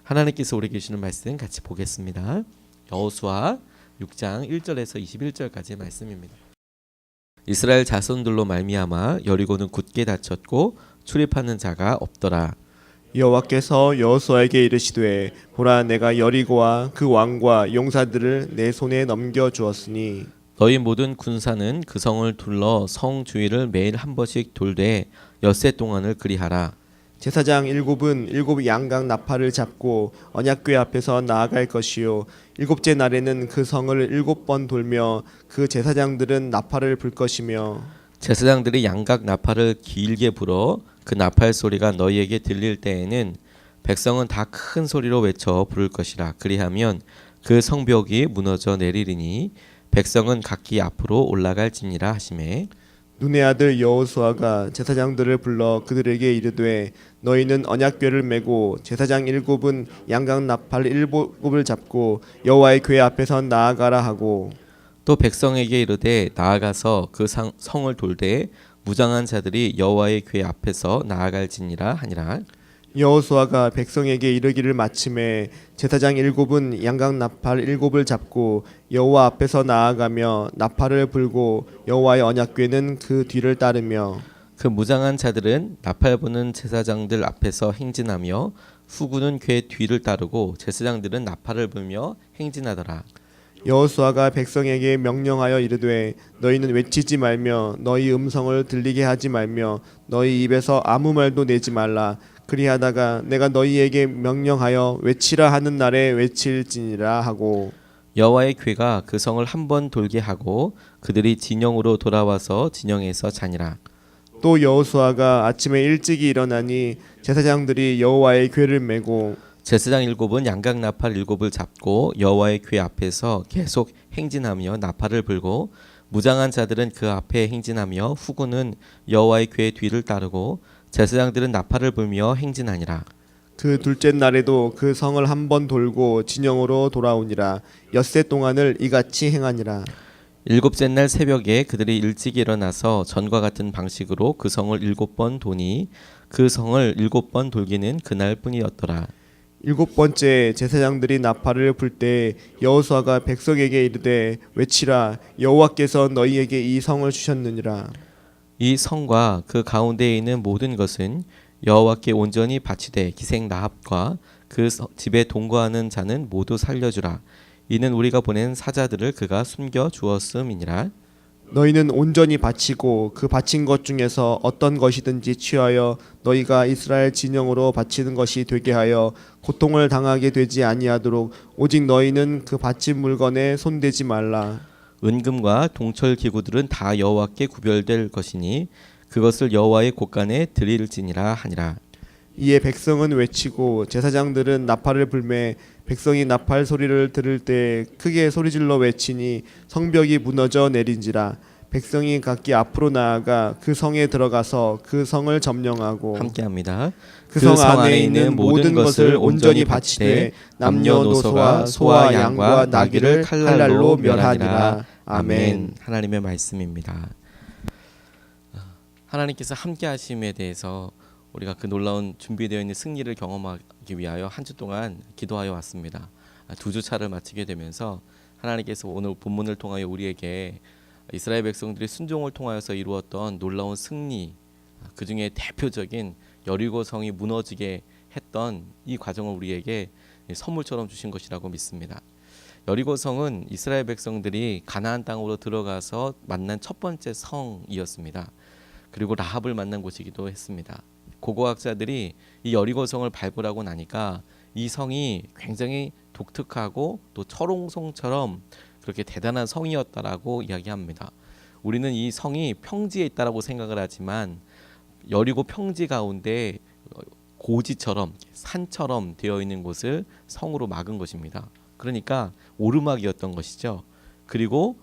하나님께서 우리에게 주시는 말씀 같이 보겠습니다. 여호수아 6장 1절에서 21절까지의 말씀입니다. 이스라엘 자손들로 말미암아 여리고는 굳게 닫혔고 출입하는 자가 없더라. 여호와께서 여호수아에게 이르시되 보라 내가 여리고와 그 왕과 용사들을 내 손에 넘겨 주었으니 너희 모든 군사는 그 성을 둘러 성 주위를 매일 한 번씩 돌되 엿새 동안을 그리하라. 제사장 일곱은 일곱 양각 나팔을 잡고 언약궤 앞에서 나아갈 것이요 일곱째 날에는 그 성을 일곱 번 돌며 그 제사장들은 나팔을 불 것이며 제사장들이 양각 나팔을 길게 불어 그 나팔 소리가 너희에게 들릴 때에는 백성은 다 큰 소리로 외쳐 부를 것이라. 그리하면 그 성벽이 무너져 내리리니 백성은 각기 앞으로 올라갈지니라 하시매. 눈의 아들 여호수아가 제사장들을 불러 그들에게 이르되 너희는 언약궤를 메고 제사장 일곱은 양각 나팔 일곱을 잡고 여호와의 궤 앞에서 나아가라 하고 또 백성에게 이르되 나아가서 그 성을 돌되 무장한 자들이 여호와의 궤 앞에서 나아갈지니라 하니라. 여호수아가 백성에게 이르기를 마침에 제사장 일곱은 양각 나팔 일곱을 잡고 여호와 앞에서 나아가며 나팔을 불고 여호와의 언약궤는 그 뒤를 따르며 그 무장한 자들은 나팔 부는 제사장들 앞에서 행진하며 후군은 궤 뒤를 따르고 제사장들은 나팔을 불며 행진하더라. 여호수아가 백성에게 명령하여 이르되 너희는 외치지 말며 너희 음성을 들리게 하지 말며 너희 입에서 아무 말도 내지 말라. 그리하다가 내가 너희에게 명령하여 외치라 하는 날에 외칠지니라 하고 여호와의 궤가 그 성을 한 번 돌게 하고 그들이 진영으로 돌아와서 진영에서 자니라. 또 여호수아가 아침에 일찍이 일어나니 제사장들이 여호와의 궤를 메고 제사장 일곱은 양각 나팔 일곱을 잡고 여호와의 궤 앞에서 계속 행진하며 나팔을 불고 무장한 자들은 그 앞에 행진하며 후군은 여호와의 궤 뒤를 따르고 제사장들은 나팔을 불며 행진하니라. 그 둘째 날에도 그 성을 한 번 돌고 진영으로 돌아오니라. 엿새 동안을 이같이 행하니라. 일곱째 날 새벽에 그들이 일찍 일어나서 전과 같은 방식으로 그 성을 일곱 번 도니 그 성을 일곱 번 돌기는 그날뿐이었더라. 일곱 번째 제사장들이 나팔을 불 때 여호수아가 백성에게 이르되 외치라 여호와께서 너희에게 이 성을 주셨느니라. 이 성과 그 가운데에 있는 모든 것은 여호와께 온전히 바치되 기생 나합과 그 집에 동거하는 자는 모두 살려주라. 이는 우리가 보낸 사자들을 그가 숨겨 주었음이니라. 너희는 온전히 바치고 그 바친 것 중에서 어떤 것이든지 취하여 너희가 이스라엘 진영으로 바치는 것이 되게 하여 고통을 당하게 되지 아니하도록 오직 너희는 그 바친 물건에 손대지 말라. 은금과 동철 기구들은 다 여호와께 구별될 것이니 그것을 여호와의 곳간에 드릴지니라 하니라. 이에 백성은 외치고 제사장들은 나팔을 불매 백성이 나팔 소리를 들을 때 크게 소리질러 외치니 성벽이 무너져 내린지라. 백성이 각기 앞으로 나아가 그 성에 들어가서 그 성을 점령하고 함께합니다. 그 성 안에 있는 모든 것을 온전히 바치되 남녀노소와 소와 양과 나귀를 칼날로 멸하니라. 아멘. 하나님의 말씀입니다. 하나님께서 함께하심에 대해서 우리가 그 놀라운 준비되어 있는 승리를 경험하기 위하여 한 주 동안 기도하여 왔습니다. 2주 차를 마치게 되면서 하나님께서 오늘 본문을 통하여 우리에게 이스라엘 백성들이 순종을 통하여서 이루었던 놀라운 승리, 그 중에 대표적인 여리고 성이 무너지게 했던 이 과정을 우리에게 선물처럼 주신 것이라고 믿습니다. 여리고 성은 이스라엘 백성들이 가나안 땅으로 들어가서 만난 첫 번째 성이었습니다. 그리고 라합을 만난 곳이기도 했습니다. 고고학자들이 이 여리고성을 발굴하고 나니까 이 성이 굉장히 독특하고 또 철옹성처럼 그렇게 대단한 성이었다라고 이야기합니다. 우리는 이 성이 평지에 있다라고 생각을 하지만 여리고 평지 가운데 고지처럼 산처럼 되어 있는 곳을 성으로 막은 것입니다. 그러니까 오르막이었던 것이죠. 그리고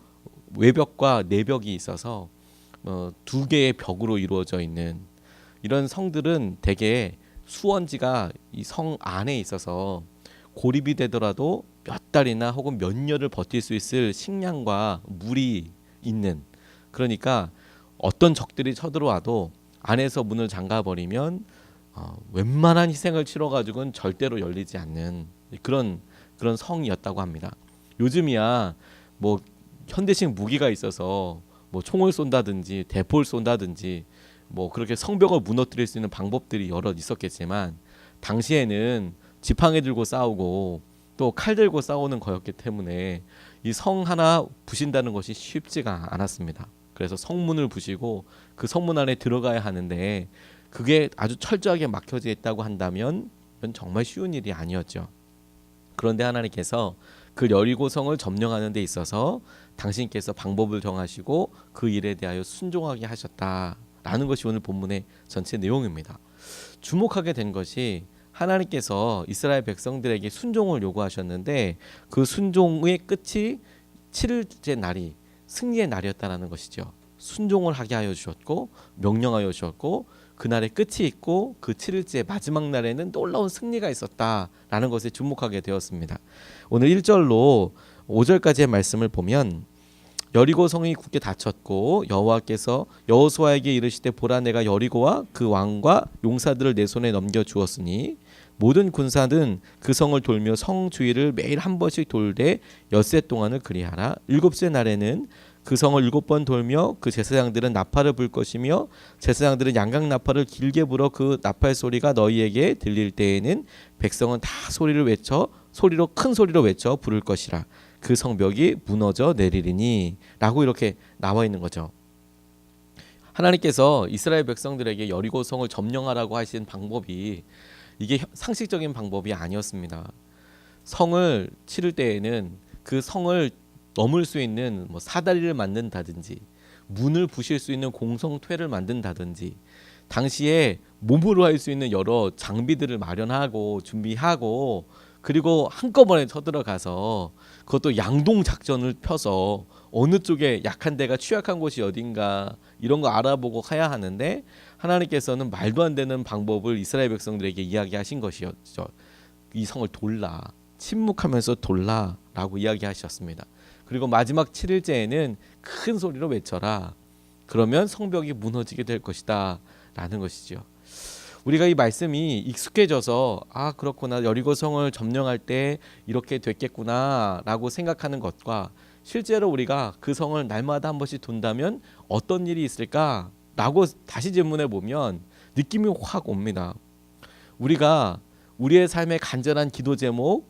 외벽과 내벽이 있어서 두 개의 벽으로 이루어져 있는 이런 성들은 대개 수원지가 이 성 안에 있어서 고립이 되더라도 몇 달이나 혹은 몇 년을 버틸 수 있을 식량과 물이 있는, 그러니까 어떤 적들이 쳐들어와도 안에서 문을 잠가버리면 웬만한 희생을 치러 가지고는 절대로 열리지 않는 그런 성이었다고 합니다. 요즘이야 뭐 현대식 무기가 있어서 뭐 총을 쏜다든지 대포를 쏜다든지 뭐 그렇게 성벽을 무너뜨릴 수 있는 방법들이 여러 있었겠지만 당시에는 지팡이 들고 싸우고 또 칼 들고 싸우는 거였기 때문에 이 성 하나 부신다는 것이 쉽지가 않았습니다. 그래서 성문을 부시고 그 성문 안에 들어가야 하는데 그게 아주 철저하게 막혀져 있다고 한다면 이건 정말 쉬운 일이 아니었죠. 그런데 하나님께서 그 여리고성을 점령하는 데 있어서 당신께서 방법을 정하시고 그 일에 대하여 순종하게 하셨다라는 것이 오늘 본문의 전체 내용입니다. 주목하게 된 것이 하나님께서 이스라엘 백성들에게 순종을 요구하셨는데 그 순종의 끝이 7일째 날이 승리의 날이었다는 것이죠. 순종을 하게 하여 주셨고 명령하여 주셨고 그날의 끝이 있고 그 7일째 마지막 날에는 놀라운 승리가 있었다라는 것에 주목하게 되었습니다. 오늘 1절로 5절까지의 말씀을 보면 여리고 성이 굳게 닫혔고 여호와께서 여호수아에게 이르시되 보라 내가 여리고와 그 왕과 용사들을 내 손에 넘겨 주었으니 모든 군사는 그 성을 돌며 성 주위를 매일 한 번씩 돌되 엿새 동안을 그리하라. 7째 날에는 그 성을 7번 돌며 그 제사장들은 나팔을 불 것이며 제사장들은 양각 나팔을 길게 불어 그 나팔 소리가 너희에게 들릴 때에는 백성은 다 큰 소리로 외쳐 부를 것이라. 그 성벽이 무너져 내리리니 라고 이렇게 나와 있는 거죠. 하나님께서 이스라엘 백성들에게 여리고 성을 점령하라고 하신 방법이 이게 상식적인 방법이 아니었습니다. 성을 치를 때에는 그 성을 넘을 수 있는 뭐 사다리를 만든다든지 문을 부실 수 있는 공성퇴를 만든다든지 당시에 몸으로 할 수 있는 여러 장비들을 마련하고 준비하고 그리고 한꺼번에 쳐들어가서 그것도 양동 작전을 펴서 어느 쪽에 약한 데가 취약한 곳이 어딘가 이런 거 알아보고 가야 하는데 하나님께서는 말도 안 되는 방법을 이스라엘 백성들에게 이야기하신 것이었죠. 이 성을 돌라, 침묵하면서 돌라라고 이야기하셨습니다. 그리고 마지막 7일째에는 큰 소리로 외쳐라. 그러면 성벽이 무너지게 될 것이다 라는 것이죠. 우리가 이 말씀이 익숙해져서 그렇구나 여리고 성을 점령할 때 이렇게 됐겠구나 라고 생각하는 것과 실제로 우리가 그 성을 날마다 한 번씩 돈다면 어떤 일이 있을까 라고 다시 질문해 보면 느낌이 확 옵니다. 우리가 우리의 삶의 간절한 기도 제목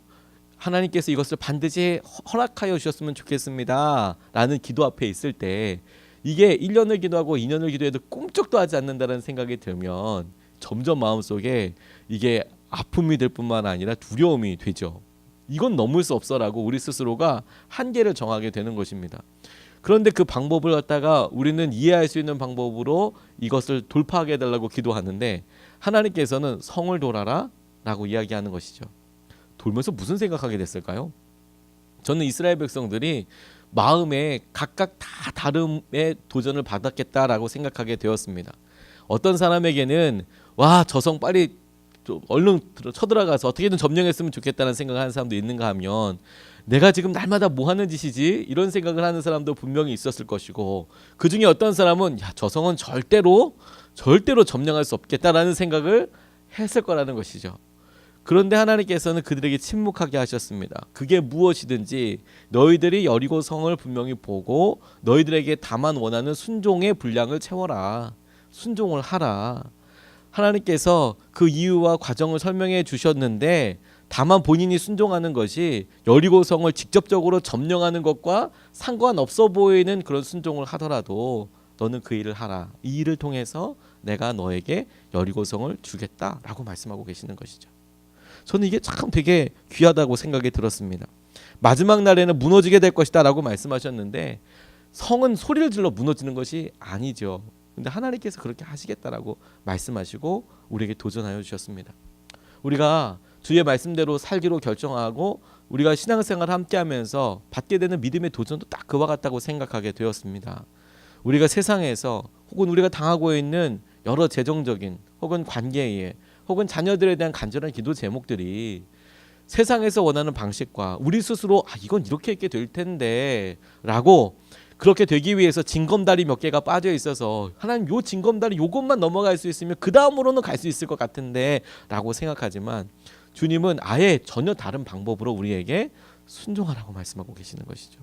하나님께서 이것을 반드시 허락하여 주셨으면 좋겠습니다 라는 기도 앞에 있을 때 이게 1년을 기도하고 2년을 기도해도 꿈쩍도 하지 않는다는 생각이 들면 점점 마음속에 이게 아픔이 될 뿐만 아니라 두려움이 되죠. 이건 넘을 수 없어라고 우리 스스로가 한계를 정하게 되는 것입니다. 그런데 그 방법을 갖다가 우리는 이해할 수 있는 방법으로 이것을 돌파하게 해달라고 기도하는데 하나님께서는 성을 돌아라 라고 이야기하는 것이죠. 돌면서 무슨 생각하게 됐을까요? 저는 이스라엘 백성들이 마음에 각각 다 다름의 도전을 받았겠다라고 생각하게 되었습니다. 어떤 사람에게는 저 성 빨리 얼른 쳐들어가서 어떻게든 점령했으면 좋겠다는 생각을 하는 사람도 있는가 하면 내가 지금 날마다 뭐 하는 짓이지? 이런 생각을 하는 사람도 분명히 있었을 것이고 그 중에 어떤 사람은 저 성은 절대로 점령할 수 없겠다라는 생각을 했을 거라는 것이죠. 그런데 하나님께서는 그들에게 침묵하게 하셨습니다. 그게 무엇이든지 너희들이 여리고 성을 분명히 보고 너희들에게 다만 원하는 순종의 분량을 채워라. 순종을 하라. 하나님께서 그 이유와 과정을 설명해 주셨는데 다만 본인이 순종하는 것이 여리고 성을 직접적으로 점령하는 것과 상관없어 보이는 그런 순종을 하더라도 너는 그 일을 하라. 이 일을 통해서 내가 너에게 여리고 성을 주겠다라고 말씀하고 계시는 것이죠. 저는 이게 참 되게 귀하다고 생각이 들었습니다. 마지막 날에는 무너지게 될 것이다 라고 말씀하셨는데 성은 소리를 질러 무너지는 것이 아니죠. 근데 하나님께서 그렇게 하시겠다라고 말씀하시고 우리에게 도전하여 주셨습니다. 우리가 주의 말씀대로 살기로 결정하고 우리가 신앙생활을 함께하면서 받게 되는 믿음의 도전도 딱 그와 같다고 생각하게 되었습니다. 우리가 세상에서 혹은 우리가 당하고 있는 여러 재정적인 혹은 관계에 혹은 자녀들에 대한 간절한 기도 제목들이 세상에서 원하는 방식과 우리 스스로 이건 이렇게 될 텐데 라고 그렇게 되기 위해서 징검다리 몇 개가 빠져 있어서 하나님 요 징검다리 요것만 넘어갈 수 있으면 그 다음으로는 갈 수 있을 것 같은데 라고 생각하지만 주님은 아예 전혀 다른 방법으로 우리에게 순종하라고 말씀하고 계시는 것이죠.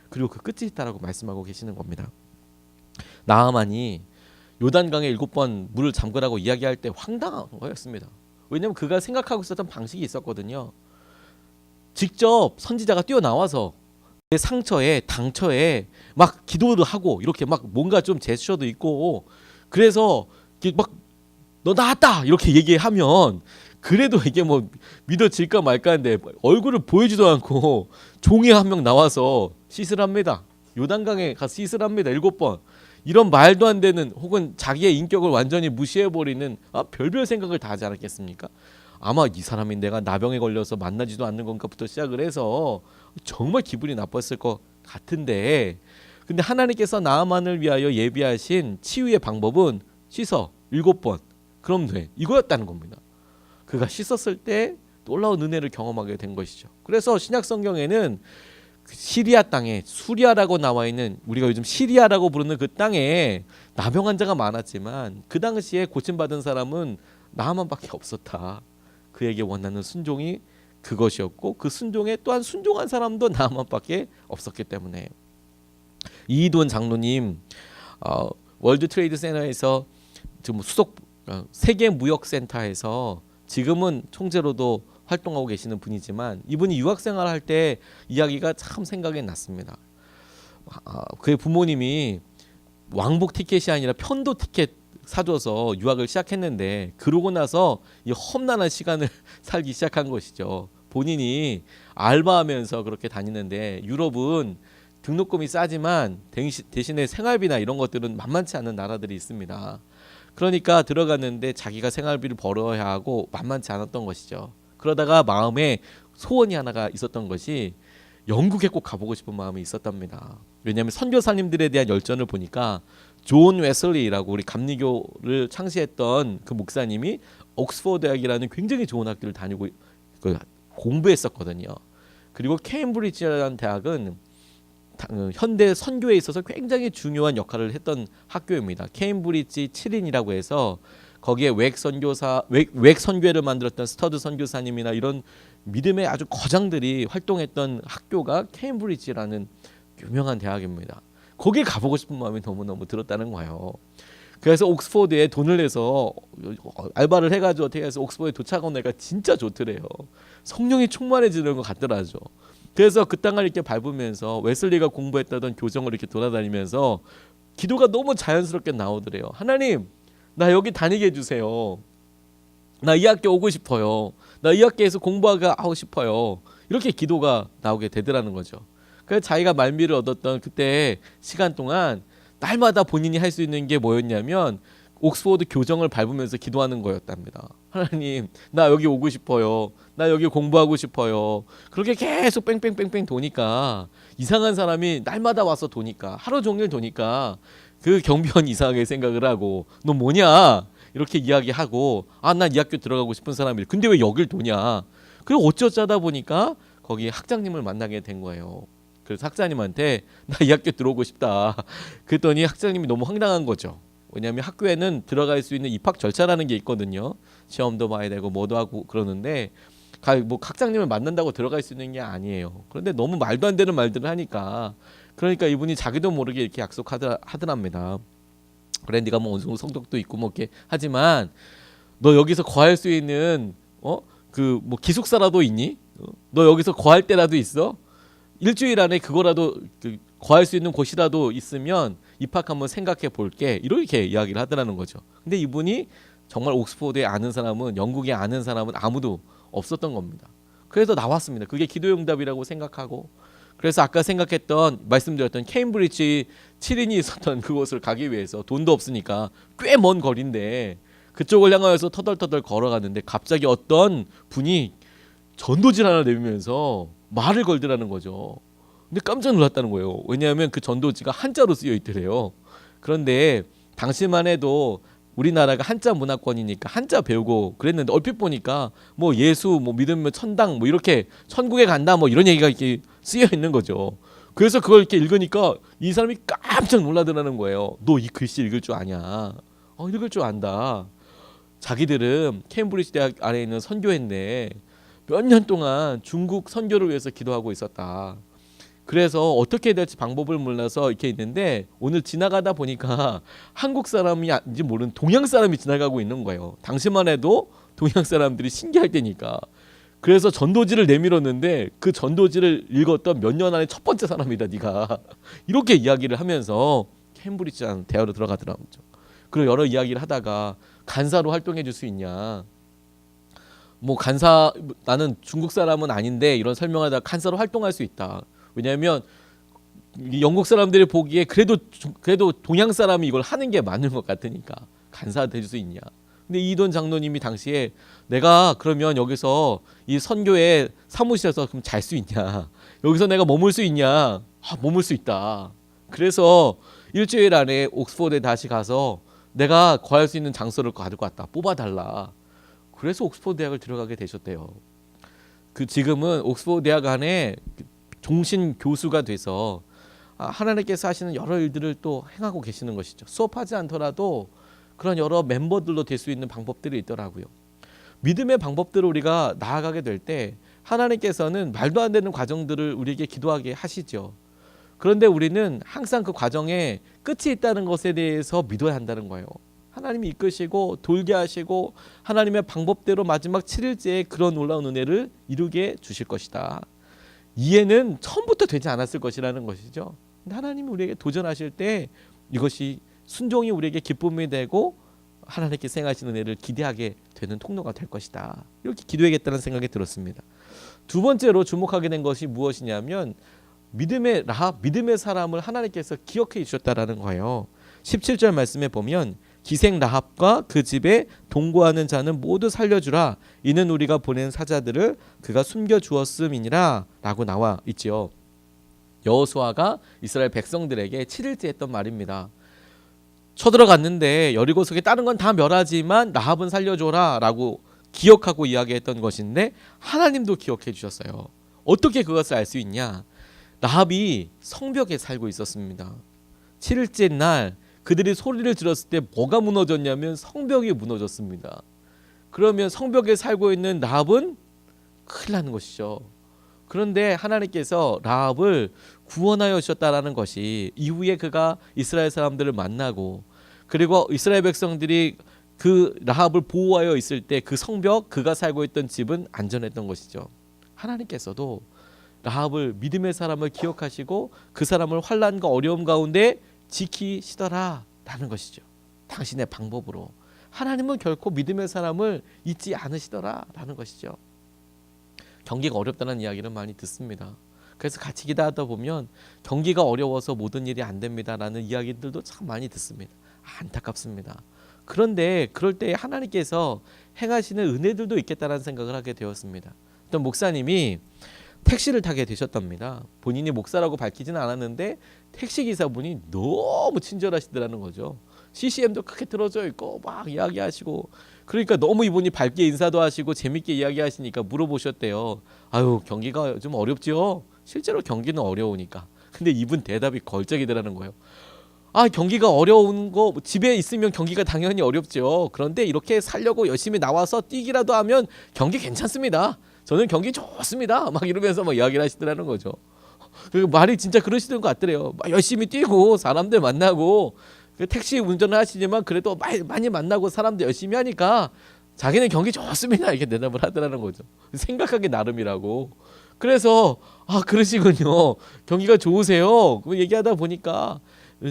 그리고 그 끝이 있다라고 말씀하고 계시는 겁니다. 나아만이 요단강에 7번 물을 잠그라고 이야기할 때 황당한 거였습니다. 왜냐하면 그가 생각하고 있었던 방식이 있었거든요. 직접 선지자가 뛰어나와서 내 상처에 당처에 막 기도를 하고 이렇게 막 뭔가 좀 제스처도 있고 그래서 막 너 나았다 이렇게 얘기하면 그래도 이게 뭐 믿어질까 말까인데 얼굴을 보이지도 않고 종이 한 명 나와서 씻으랍니다. 요단강에 가서 씻으랍니다. 7번. 이런 말도 안 되는 혹은 자기의 인격을 완전히 무시해버리는 별별 생각을 다 하지 않았겠습니까? 아마 이 사람이 내가 나병에 걸려서 만나지도 않는 건가부터 시작을 해서 정말 기분이 나빴을 것 같은데 근데 하나님께서 나아만을 위하여 예비하신 치유의 방법은 씻어 7번 그럼 돼 이거였다는 겁니다. 그가 씻었을 때 놀라운 은혜를 경험하게 된 것이죠. 그래서 신약 성경에는 시리아 땅에 수리아라고 나와 있는 우리가 요즘 시리아라고 부르는 그 땅에 나병 환자가 많았지만 그 당시에 고침받은 사람은 나아만밖에 없었다. 그에게 원하는 순종이 그것이었고 그 순종에 또한 순종한 사람도 나아만밖에 없었기 때문에 이돈 장로님 월드 트레이드 센터에서 지금 수석 세계 무역 센터에서 지금은 총재로도 활동하고 계시는 분이지만 이분이 유학생활 할 때 이야기가 참 생각이 났습니다. 그의 부모님이 왕복 티켓이 아니라 편도 티켓 사줘서 유학을 시작했는데 그러고 나서 이 험난한 시간을 살기 시작한 것이죠. 본인이 알바하면서 그렇게 다니는데 유럽은 등록금이 싸지만 대신에 생활비나 이런 것들은 만만치 않은 나라들이 있습니다. 그러니까 들어갔는데 자기가 생활비를 벌어야 하고 만만치 않았던 것이죠. 그러다가 마음에 소원이 하나가 있었던 것이 영국에 꼭 가보고 싶은 마음이 있었답니다. 왜냐하면 선교사님들에 대한 열전을 보니까 존 웨슬리라고 우리 감리교를 창시했던 그 목사님이 옥스퍼드 대학이라는 굉장히 좋은 학교를 다니고 공부했었거든요. 그리고 케임브리지라는 대학은 현대 선교에 있어서 굉장히 중요한 역할을 했던 학교입니다. 케임브리지 7인이라고 해서 거기에 웩 선교회를 만들었던 스터드 선교사님이나 이런 믿음의 아주 거장들이 활동했던 학교가 케임브리지라는 유명한 대학입니다. 거기에 가보고 싶은 마음이 너무너무 들었다는 거예요. 그래서 옥스퍼드에 돈을 내서 알바를 해가지고 어떻게 해서 옥스퍼드에 도착한 애가 진짜 좋더래요. 성령이 충만해지는 것 같더라죠. 그래서 그 땅을 이렇게 밟으면서 웨슬리가 공부했다던 교정을 이렇게 돌아다니면서 기도가 너무 자연스럽게 나오더래요. 하나님, 나 여기 다니게 해주세요. 나 이 학교 오고 싶어요. 나 이 학교에서 공부하고 싶어요. 이렇게 기도가 나오게 되더라는 거죠. 그래서 자기가 말미를 얻었던 그때 시간 동안 날마다 본인이 할 수 있는 게 뭐였냐면 옥스퍼드 교정을 밟으면서 기도하는 거였답니다. 하나님, 나 여기 오고 싶어요. 나 여기 공부하고 싶어요. 그렇게 계속 뺑뺑뺑뺑 도니까 이상한 사람이 날마다 와서 도니까 하루 종일 도니까 그 경비원 이상하게 생각을 하고 너 뭐냐 이렇게 이야기하고 난 이 학교 들어가고 싶은 사람이 근데 왜 여길 도냐. 그리고 어쩌다 보니까 거기 학장님을 만나게 된 거예요. 그래서 학장님한테 나 이 학교 들어오고 싶다. 그랬더니 학장님이 너무 황당한 거죠. 왜냐하면 학교에는 들어갈 수 있는 입학 절차라는 게 있거든요. 시험도 봐야 되고 뭐도 하고 그러는데 뭐 학장님을 만난다고 들어갈 수 있는 게 아니에요. 그런데 너무 말도 안 되는 말들을 하니까 그러니까 이분이 자기도 모르게 이렇게 약속하더랍니다. 그래 네가 뭐 어느 정도 성격도 있고 뭐 이렇게 하지만 너 여기서 거할 수 있는 그 뭐 기숙사라도 있니? 너 여기서 거할 때라도 있어? 일주일 안에 그거라도 거할 수 있는 곳이라도 있으면 입학 한번 생각해 볼게 이렇게 이야기를 하더라는 거죠. 근데 이분이 정말 옥스퍼드에 아는 사람은 영국에 아는 사람은 아무도 없었던 겁니다. 그래서 나왔습니다. 그게 기도용답이라고 생각하고 그래서 아까 생각했던 말씀드렸던 케임브리지 7인이 있었던 그곳을 가기 위해서 돈도 없으니까 꽤 먼 거리인데 그쪽을 향하여서 터덜터덜 걸어가는데 갑자기 어떤 분이 전도질 하나 내밀면서 말을 걸더라는 거죠. 근데 깜짝 놀랐다는 거예요. 왜냐하면 그 전도지가 한자로 쓰여 있더래요. 그런데 당시만 해도 우리나라가 한자 문화권이니까 한자 배우고 그랬는데 얼핏 보니까 뭐 예수 뭐 믿으면 천당 뭐 이렇게 천국에 간다 뭐 이런 얘기가 이렇게 쓰여 있는 거죠. 그래서 그걸 이렇게 읽으니까 이 사람이 깜짝 놀라더라는 거예요. 너 이 글씨 읽을 줄 아냐? 읽을 줄 안다. 자기들은 케임브리지 대학 안에 있는 선교회인데 몇 년 동안 중국 선교를 위해서 기도하고 있었다. 그래서 어떻게 해야 될지 방법을 몰라서 이렇게 있는데 오늘 지나가다 보니까 한국 사람인지 모르는 동양 사람이 지나가고 있는 거예요. 당시만 해도 동양 사람들이 신기할 때니까. 그래서 전도지를 내밀었는데 그 전도지를 읽었던 몇 년 안에 첫 번째 사람이다 네가. 이렇게 이야기를 하면서 케임브리지 대학으로 들어가더라고요. 그리고 여러 이야기를 하다가 간사로 활동해 줄 수 있냐. 뭐 간사 나는 중국 사람은 아닌데 이런 설명하다가 간사로 활동할 수 있다. 왜냐하면 영국 사람들이 보기에 그래도 동양 사람이 이걸 하는 게 맞는 것 같으니까 간사 될 수 있냐. 근데 이돈 장로님이 당시에 내가 그러면 여기서 이 선교회 사무실에서 그럼 잘 수 있냐, 여기서 내가 머물 수 있냐. 머물 수 있다. 그래서 일주일 안에 옥스퍼드에 다시 가서 내가 거할 수 있는 장소를 가지고 왔다. 뽑아달라. 그래서 옥스퍼드 대학을 들어가게 되셨대요. 그 지금은 옥스퍼드 대학 안에 종신 교수가 돼서 하나님께서 하시는 여러 일들을 또 행하고 계시는 것이죠. 수업하지 않더라도 그런 여러 멤버들로 될 수 있는 방법들이 있더라고요. 믿음의 방법들을 우리가 나아가게 될 때 하나님께서는 말도 안 되는 과정들을 우리에게 기도하게 하시죠. 그런데 우리는 항상 그 과정에 끝이 있다는 것에 대해서 믿어야 한다는 거예요. 하나님이 이끄시고 돌게 하시고 하나님의 방법대로 마지막 7일째에 그런 놀라운 은혜를 이루게 주실 것이다. 이해는 처음부터 되지 않았을 것이라는 것이죠. 근데 하나님이 우리에게 도전하실 때 이것이 순종이 우리에게 기쁨이 되고 하나님께 행하시는 은혜를 기대하게 되는 통로가 될 것이다. 이렇게 기도하겠다는 생각이 들었습니다. 두 번째로 주목하게 된 것이 무엇이냐면 믿음의 라합, 믿음의 사람을 하나님께서 기억해 주셨다라는 거예요. 17절 말씀에 보면 기생 라합과 그 집에 동거하는 자는 모두 살려주라. 이는 우리가 보낸 사자들을 그가 숨겨주었음이니라 라고 나와 있지요. 여호수아가 이스라엘 백성들에게 7일째 했던 말입니다. 쳐들어갔는데 여리고성에 다른 건 다 멸하지만 라합은 살려줘라 라고 기억하고 이야기했던 것인데 하나님도 기억해 주셨어요. 어떻게 그것을 알 수 있냐? 라합이 성벽에 살고 있었습니다. 7일째 날 그들이 소리를 들었을 때 뭐가 무너졌냐면 성벽이 무너졌습니다. 그러면 성벽에 살고 있는 라합은 큰일 나는 것이죠. 그런데 하나님께서 라합을 구원하여 주셨다라는 것이 이후에 그가 이스라엘 사람들을 만나고 그리고 이스라엘 백성들이 그 라합을 보호하여 있을 때 그 성벽, 그가 살고 있던 집은 안전했던 것이죠. 하나님께서도 라합을 믿음의 사람을 기억하시고 그 사람을 환난과 어려움 가운데 지키시더라 라는 것이죠. 당신의 방법으로. 하나님은 결코 믿음의 사람을 잊지 않으시더라 라는 것이죠. 경기가 어렵다는 이야기를 많이 듣습니다. 그래서 같이 기도하다 보면 경기가 어려워서 모든 일이 안 됩니다 라는 이야기들도 참 많이 듣습니다. 안타깝습니다. 그런데 그럴 때 하나님께서 행하시는 은혜들도 있겠다라는 생각을 하게 되었습니다. 어떤 목사님이 택시를 타게 되셨답니다. 본인이 목사라고 밝히지는 않았는데 택시기사분이 너무 친절하시더라는 거죠. CCM도 크게 틀어져 있고 막 이야기하시고 그러니까 너무 이분이 밝게 인사도 하시고 재밌게 이야기하시니까 물어보셨대요. 아유 경기가 좀 어렵죠? 실제로 경기는 어려우니까. 근데 이분 대답이 걸작이더라는 거예요. 경기가 어려운 거 집에 있으면 경기가 당연히 어렵죠. 그런데 이렇게 살려고 열심히 나와서 뛰기라도 하면 경기 괜찮습니다. 저는 경기 좋습니다. 막 이러면서 막 이야기를 하시더라는 거죠. 그리고 말이 진짜 그러시던 것 같더래요. 막 열심히 뛰고 사람들 만나고 택시 운전을 하시지만 그래도 많이 만나고 사람들 열심히 하니까 자기는 경기 좋습니다. 이렇게 대답을 하더라는 거죠. 생각하기 나름이라고. 그래서 그러시군요. 경기가 좋으세요. 얘기하다 보니까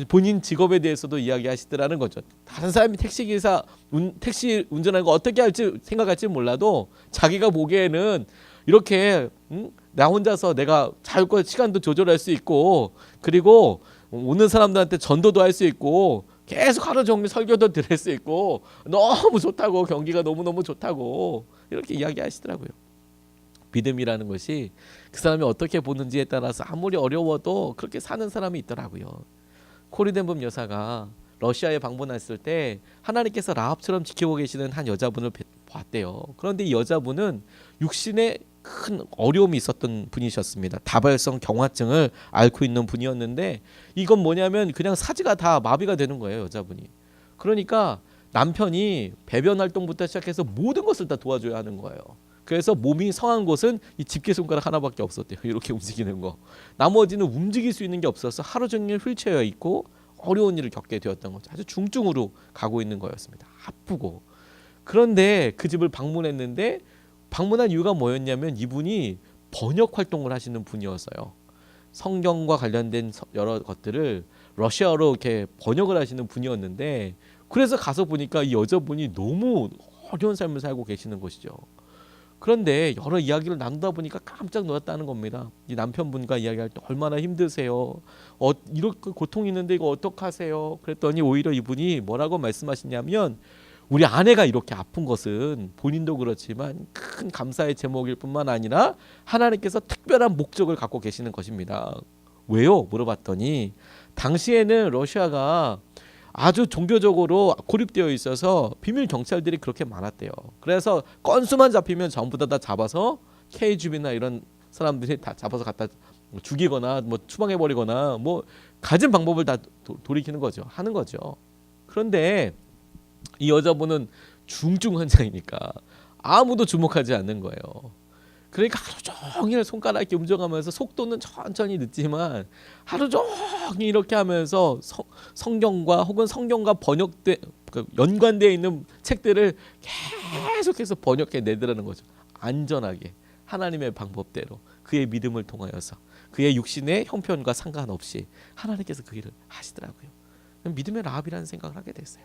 본인 직업에 대해서도 이야기하시더라는 거죠. 다른 사람이 택시 운전하는 거 어떻게 할지 생각할지 몰라도 자기가 보기에는 이렇게 나 혼자서 내가 자유과 시간도 조절할 수 있고 그리고 오는 사람들한테 전도도 할 수 있고 계속 하루 종일 설교도 들을 수 있고 너무 좋다고 경기가 너무너무 좋다고 이렇게 이야기하시더라고요. 믿음이라는 것이 그 사람이 어떻게 보는지에 따라서 아무리 어려워도 그렇게 사는 사람이 있더라고요. 코리덴범 여사가 러시아에 방문했을 때 하나님께서 라합처럼 지키고 계시는 한 여자분을 봤대요. 그런데 이 여자분은 육신의 큰 어려움이 있었던 분이셨습니다. 다발성 경화증을 앓고 있는 분이었는데 이건 뭐냐면 그냥 사지가 다 마비가 되는 거예요, 여자분이. 그러니까 남편이 배변 활동부터 시작해서 모든 것을 다 도와줘야 하는 거예요. 그래서 몸이 성한 곳은 이 집게 손가락 하나밖에 없었대요. 이렇게 움직이는 거. 나머지는 움직일 수 있는 게 없어서 하루 종일 휠체어에 있고 어려운 일을 겪게 되었던 거죠. 아주 중증으로 가고 있는 거였습니다. 아프고. 그런데 그 집을 방문했는데 방문한 이유가 뭐였냐면 이분이 번역 활동을 하시는 분이었어요. 성경과 관련된 여러 것들을 러시아어로 이렇게 번역을 하시는 분이었는데 그래서 가서 보니까 이 여자분이 너무 어려운 삶을 살고 계시는 것이죠. 그런데 여러 이야기를 나누다 보니까 깜짝 놀랐다는 겁니다. 이 남편분과 이야기할 때 얼마나 힘드세요? 이렇게 고통이 있는데 이거 어떡하세요? 그랬더니 오히려 이분이 뭐라고 말씀하시냐면 우리 아내가 이렇게 아픈 것은 본인도 그렇지만 큰 감사의 제목일 뿐만 아니라 하나님께서 특별한 목적을 갖고 계시는 것입니다. 왜요? 물어봤더니 당시에는 러시아가 아주 종교적으로 고립되어 있어서 비밀 경찰들이 그렇게 많았대요. 그래서 건수만 잡히면 전부 다 잡아서 KGB나 이런 사람들이 다 잡아서 갖다 죽이거나 뭐 추방해 버리거나 뭐 가진 방법을 다 돌이키는 거죠. 하는 거죠. 그런데 이 여자분은 중증 환자이니까 아무도 주목하지 않는 거예요. 그러니까 하루 종일 손가락 이렇게 움직여가면서 속도는 천천히 늦지만 하루 종일 이렇게 하면서 성경과 혹은 성경과 번역돼 연관되어 있는 책들을 계속해서 번역해 내더라는 거죠. 안전하게 하나님의 방법대로 그의 믿음을 통하여서 그의 육신의 형편과 상관없이 하나님께서 그 일을 하시더라고요. 믿음의 라합이라는 생각을 하게 됐어요.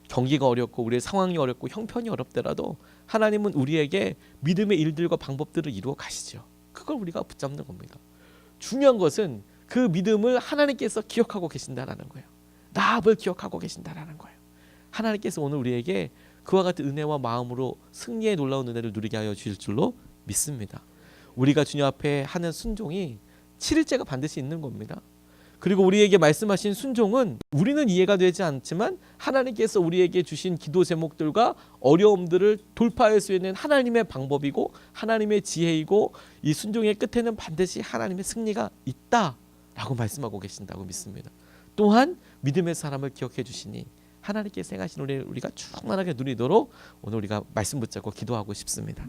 경기가 어렵고 우리의 상황이 어렵고 형편이 어렵더라도 하나님은 우리에게 믿음의 일들과 방법들을 이루어 가시죠. 그걸 우리가 붙잡는 겁니다. 중요한 것은 그 믿음을 하나님께서 기억하고 계신다라는 거예요. 라합을 기억하고 계신다라는 거예요. 하나님께서 오늘 우리에게 그와 같은 은혜와 마음으로 승리의 놀라운 은혜를 누리게 하여 주실 줄로 믿습니다. 우리가 주님 앞에 하는 순종이 7일째가 반드시 있는 겁니다. 그리고 우리에게 말씀하신 순종은 우리는 이해가 되지 않지만 하나님께서 우리에게 주신 기도 제목들과 어려움들을 돌파할 수 있는 하나님의 방법이고 하나님의 지혜이고 이 순종의 끝에는 반드시 하나님의 승리가 있다라고 말씀하고 계신다고 믿습니다. 또한 믿음의 사람을 기억해 주시니 하나님께서 행하신 우리가 충만하게 누리도록 오늘 우리가 말씀 붙잡고 기도하고 싶습니다.